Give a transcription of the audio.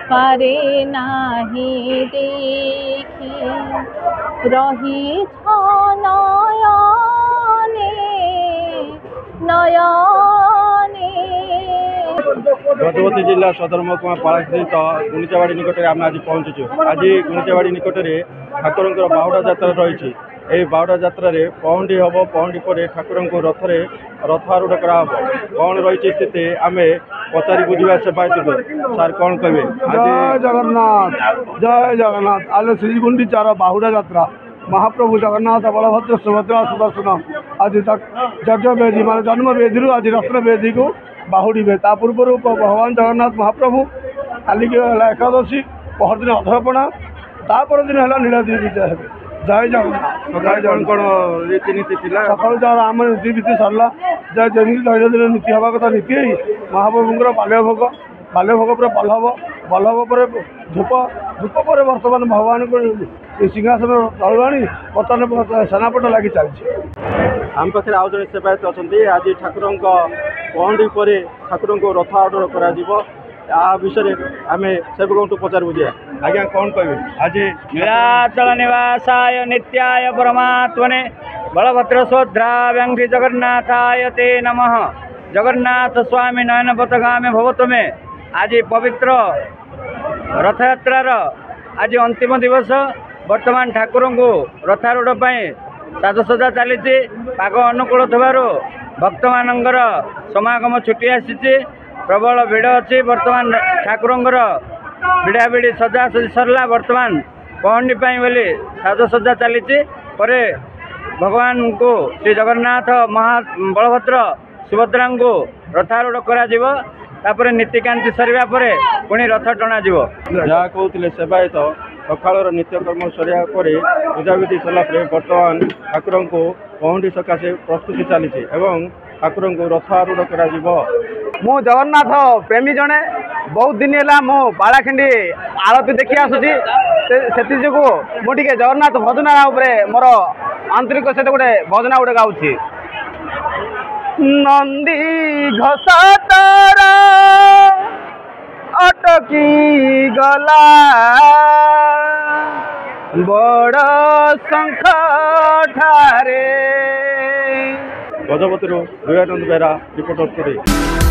पारे नाही देखी रही नयने नयने। गजपति जिला सदर महकुमा पालास्थित गुणिचावाड़ी निकट में आम आज पहुंचुचु। आज गुणिचावाड़ी निकट में ठाकुर बाहुड़ा यात्रा रही। यही बाहुड़ा यात्रा पहंडी हम पहंडी पर ठाकुर रथरे रथ आरूढ़ कराब कौन रही स्थिति आम पचारि बुझा सेवायत सार कौन कहे। जय जगन्नाथ आज श्रीगुंडीचार बाहुड़ा यात्रा महाप्रभु जगन्नाथ बलभद्र सुभद्रा सुदर्शन आज यज्ञ वेदी मान जन्म वेदी आज रत्न वेदी को बाहुड़े। ता पूर्व भगवान जगन्नाथ महाप्रभु काली एकादशी पहर दिन अधरपणा तापर दिन है नीलाद्री विजय है। जय जगन्नाथ। कौन रीतिनीति सकाल जहाँ आम रीतिनीति सरला जय जमी दैनंदिन नीति हवा कथा नीति महाप्रभुंर बाल्यभोग पर बल्लभ पर धूप पर बर्तमान भगवान को सिंहासन तलवाणी बर्तमान सेनापट लगी चलती। आम पाखे आउ जड़े सेवायत अच्छा आज ठाकुर पहंडी पर ठाकुर रथ आरूढ़ कर विषय आम सेवक पचार बुझे। आज्ञा कौन कहे आज नीलाचल निवासाय नित्याय परमात्मने बलभद्र सुभद्रा व्यंग्री जगन्नाथाय ते नमः। जगन्नाथ स्वामी नयन पथगामी भवतु में आज पवित्र रथ यात्रार आज अंतिम दिवस वर्तमान ठाकुर को रथारूढ़ साजसजा चली पाग अनुकूल थबारु भक्त मानकर समागम छुट्टी आसी प्रबल भिड़ अच्छी। वर्तमान ठाकुर भिड़ा भिड़ी सजा सजी सरला वर्तमान पहंडी बोली साजसजा चली भगवान को श्री जगन्नाथ बलभद्र सुभद्रा को रथारूढ़ कर नीतिकांति सरवा पुणी रथ टणा जहाँ कहते सेवायत सकाल नित्यकर्म सरिया पूजाविधि सरला बर्तमान ठाकुर को पहंडी सकाशे प्रस्तुति चली ठाकुर को रथ आरूढ़ कर मु जगन्नाथ प्रेमी जड़े बहुत दिन है मो बालाखिंडी आरती देखी आसूसी से मुझे जगन्नाथ भजना मोर आंतरिक सहित गोटे भजना गोटे गाँची। नंदी घसा तारा अटकी गला बड़ शंख ठारे। गजपति दयानंद बेहरा रिपोर्टर।